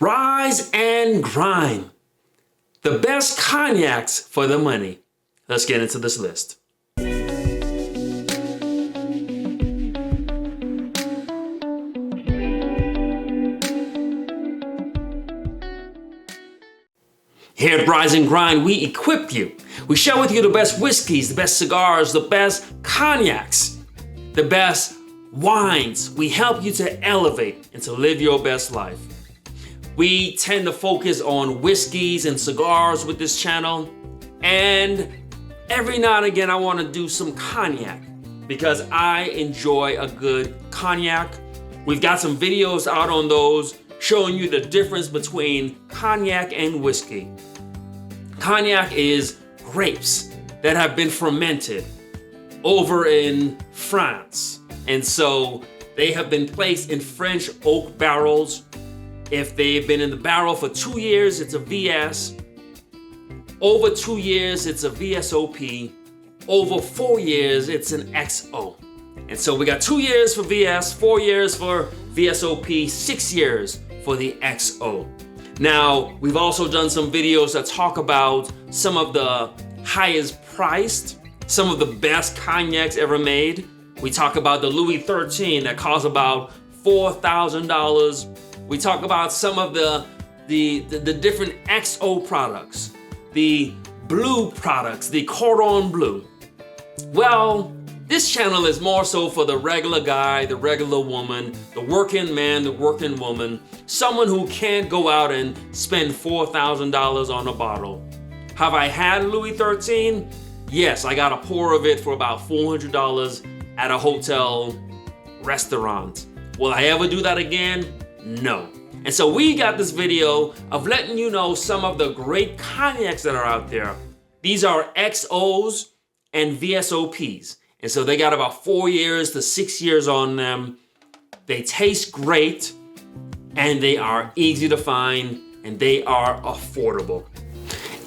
Rise and grind. The best cognacs for the money. Let's get into this list. Here at Rise and Grind, we equip you. We share with you the best whiskeys, the best cigars, the best cognacs, the best wines. We help you to elevate and to live your best life. We tend to focus on whiskeys and cigars with this channel. And every now and again, I want to do some cognac because I enjoy a good cognac. We've got some videos out on those showing you the difference between cognac and whiskey. Cognac is grapes that have been fermented over in France. And so they have been placed in French oak barrels. If they've been in the barrel for 2 years, it's a VS. Over 2 years, it's a VSOP. Over 4 years, it's an XO. And so we got 2 years for VS, 4 years for VSOP, 6 years for the XO. Now, we've also done some videos that talk about some of the highest priced, some of the best cognacs ever made. We talk about the Louis XIII that costs about $4,000. We talk about some of the different XO products, the blue products, the cordon bleu. Well, this channel is more so for the regular guy, the regular woman, the working man, the working woman, someone who can't go out and spend $4,000 on a bottle. Have I had Louis XIII? Yes, I got a pour of it for about $400 at a hotel restaurant. Will I ever do that again? No. And so we got this video of letting you know some of the great cognacs that are out there. These are XOs and VSOPs. And so they got about 4 years to 6 years on them. They taste great and they are easy to find and they are affordable.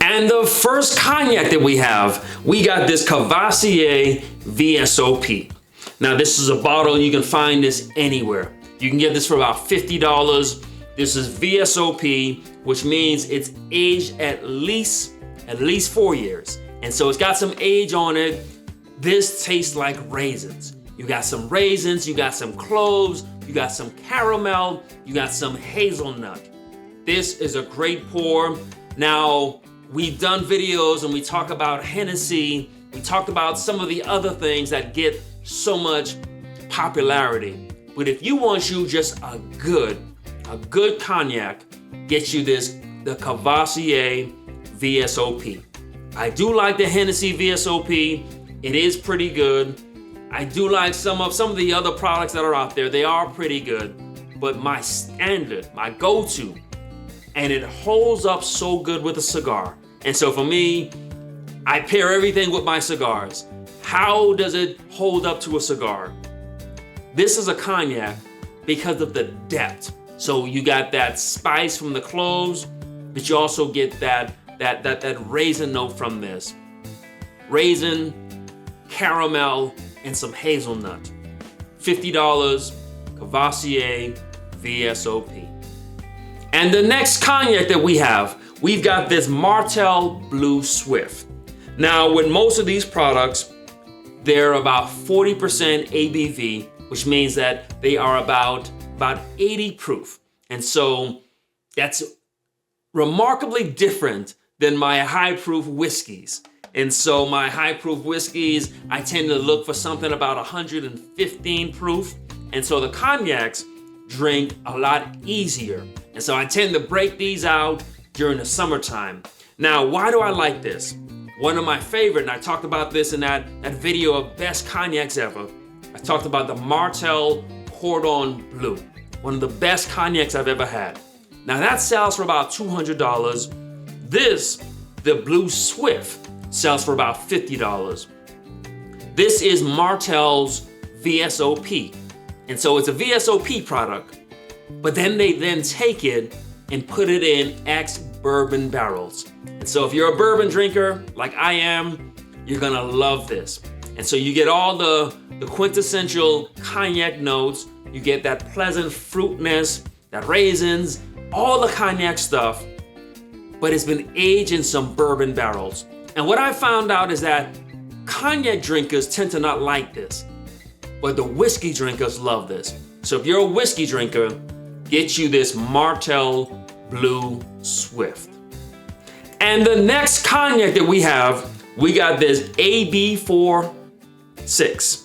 And the first cognac that we got this Cavasier VSOP. Now this is a bottle, you can find this anywhere. You can get this for about $50. This is VSOP, which means it's aged at least 4 years. And so it's got some age on it. This tastes like raisins. You got some raisins, you got some cloves, you got some caramel, you got some hazelnut. This is a great pour. Now, we've done videos and we talk about Hennesy. We talked about some of the other things that get so much popularity. But if you want just a good cognac, get you the Cavasier VSOP. I do like the Hennesy VSOP. It is pretty good. I do like some of the other products that are out there. They are pretty good. But my standard, my go-to, and it holds up so good with a cigar. And so for me, I pair everything with my cigars. How does it hold up to a cigar? This is a cognac because of the depth. So you got that spice from the cloves, but you also get that raisin note from this. Raisin, caramel, and some hazelnut. $50, Cavasier VSOP. And the next cognac that we've got this Martel Blue Swift. Now, with most of these products, they're about 40% ABV, which means that they are about 80 proof. And so that's remarkably different than my high proof whiskeys. And so my high proof whiskeys, I tend to look for something about 115 proof. And so the cognacs drink a lot easier. And so I tend to break these out during the summertime. Now, why do I like this? One of my favorite, and I talked about this in that video of best cognacs ever. I talked about the Martel Cordon Bleu, one of the best cognacs I've ever had. Now that sells for about $200. This, the Blue Swift, sells for about $50. This is Martel's VSOP. And so it's a VSOP product, but then they take it and put it in ex-bourbon barrels. And so if you're a bourbon drinker, like I am, you're gonna love this. And so you get all the quintessential cognac notes, you get that pleasant fruitness, that raisins, all the cognac stuff, but it's been aged in some bourbon barrels. And what I found out is that cognac drinkers tend to not like this, but the whiskey drinkers love this. So if you're a whiskey drinker, get you this Martel Blue Swift. And the next cognac that we got this AB46.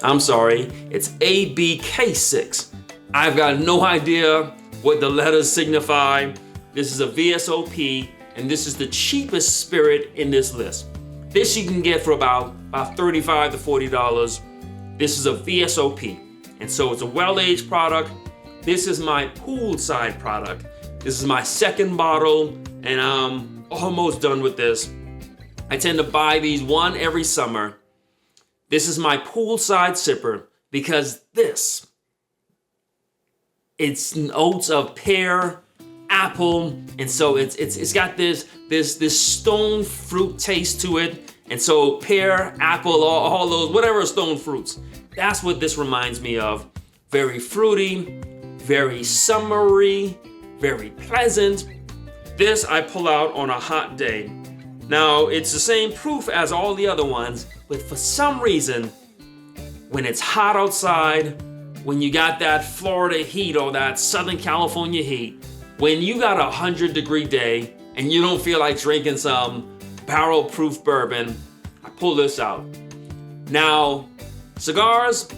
I'm sorry, it's ABK6. I've got no idea what the letters signify. This is a VSOP, and this is the cheapest spirit in this list. This you can get for about $35 to $40. This is a VSOP, and so it's a well-aged product. This is my poolside product. This is my second bottle, and I'm almost done with this. I tend to buy these one every summer. This is my poolside sipper because it's notes of pear, apple, and so it's got this stone fruit taste to it. And so pear, apple, all those, whatever stone fruits, that's what this reminds me of. Very fruity, very summery, very pleasant. This I pull out on a hot day. Now, it's the same proof as all the other ones, but for some reason, when it's hot outside, when you got that Florida heat or that Southern California heat, when you got a 100-degree day and you don't feel like drinking some barrel-proof bourbon, I pull this out. Now, cigars,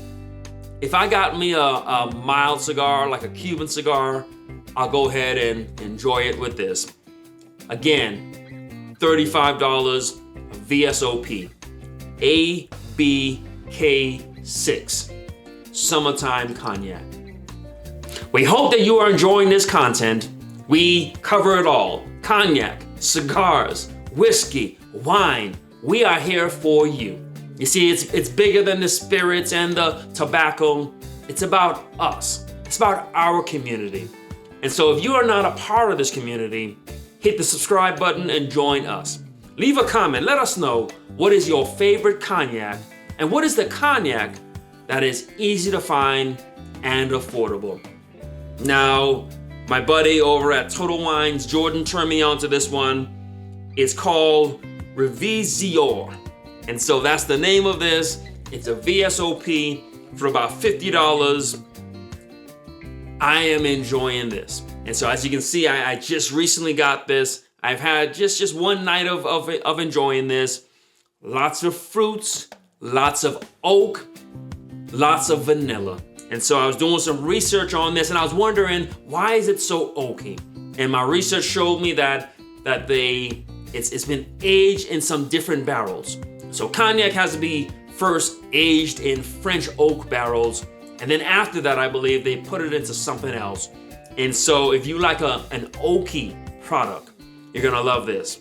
if I got me a mild cigar, like a Cuban cigar, I'll go ahead and enjoy it with this. Again, $35, VSOP, ABK6, summertime cognac. We hope that you are enjoying this content. We cover it all: cognac, cigars, whiskey, wine. We are here for you. You see, it's bigger than the spirits and the tobacco. It's about us. It's about our community. And so if you are not a part of this community, hit the subscribe button and join us. Leave a comment. Let us know what is your favorite cognac and what is the cognac that is easy to find and affordable. Now, my buddy over at Total Wines, Jordan, turned me on to this one. It's called Cavasier. And so that's the name of this. It's a VSOP for about $50. I am enjoying this. And so as you can see, I just recently got this. I've had just one night of enjoying this. Lots of fruits, lots of oak, lots of vanilla. And so I was doing some research on this and I was wondering, why is it so oaky? And my research showed me that it's been aged in some different barrels. So cognac has to be first aged in French oak barrels. And then after that, I believe they put it into something else. And so if you like an oaky product, you're gonna love this.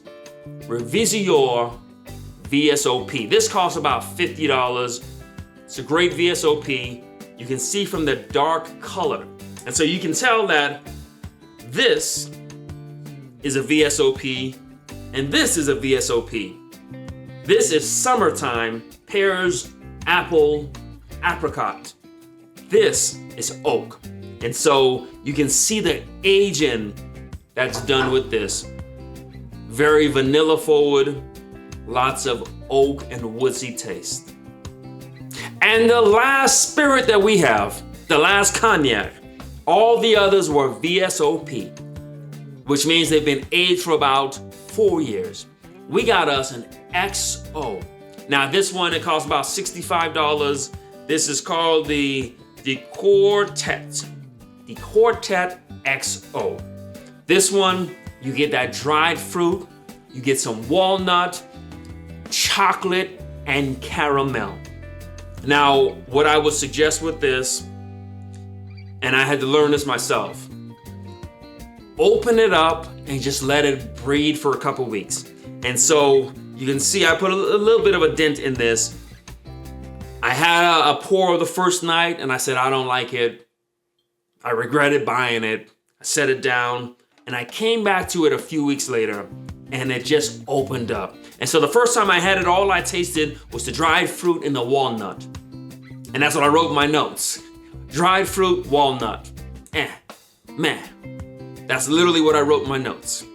Cavasier VSOP. This costs about $50. It's a great VSOP. You can see from the dark color. And so you can tell that this is a VSOP and this is a VSOP. This is summertime, pears, apple, apricot. This is oak. And so you can see the aging that's done with this. Very vanilla forward, lots of oak and woodsy taste. And the last spirit that we have, the last cognac, all the others were VSOP, which means they've been aged for about 4 years. We got us an XO. Now this one, it costs about $65. This is called the Cortet. The Cortet XO. This one, you get that dried fruit, you get some walnut, chocolate, and caramel. Now, what I would suggest with this, and I had to learn this myself, open it up and just let it breathe for a couple weeks. And so you can see I put a little bit of a dent in this. I had a pour the first night and I said, I don't like it. I regretted buying it. I set it down and I came back to it a few weeks later and it just opened up. And so the first time I had it, all I tasted was the dried fruit and the walnut. And that's what I wrote in my notes. Dried fruit, walnut. Man. That's literally what I wrote in my notes.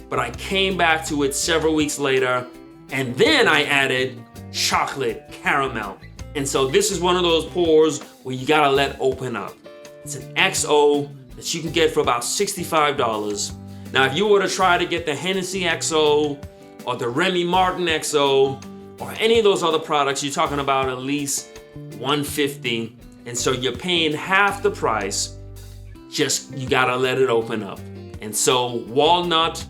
But I came back to it several weeks later, and then I added chocolate caramel. And so this is one of those pours where you gotta let open up. It's an XO that you can get for about $65. Now, if you were to try to get the Hennesy XO or the Remy Martin XO or any of those other products, you're talking about at least $150. And so you're paying half the price, just you gotta let it open up. And so walnut,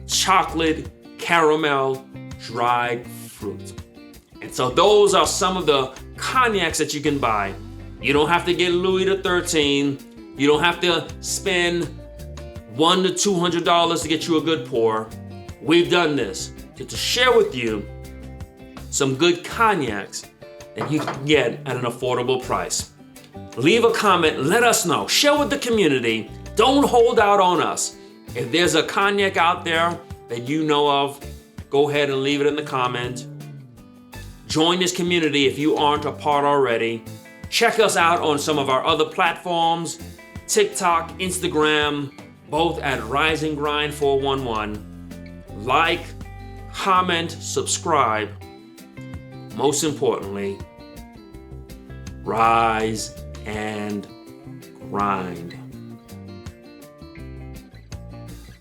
chocolate, caramel, dried fruit. And so those are some of the cognacs that you can buy. You don't have to get Louis XIII. You don't have to spend $100 to $200 to get you a good pour. We've done this to share with you some good cognacs that you can get at an affordable price. Leave a comment, let us know, share with the community. Don't hold out on us. If there's a cognac out there that you know of, go ahead and leave it in the comment. Join this community if you aren't a part already. Check us out on some of our other platforms, TikTok, Instagram, both at Rise and Grind 411. Like, comment, subscribe. Most importantly, rise and grind.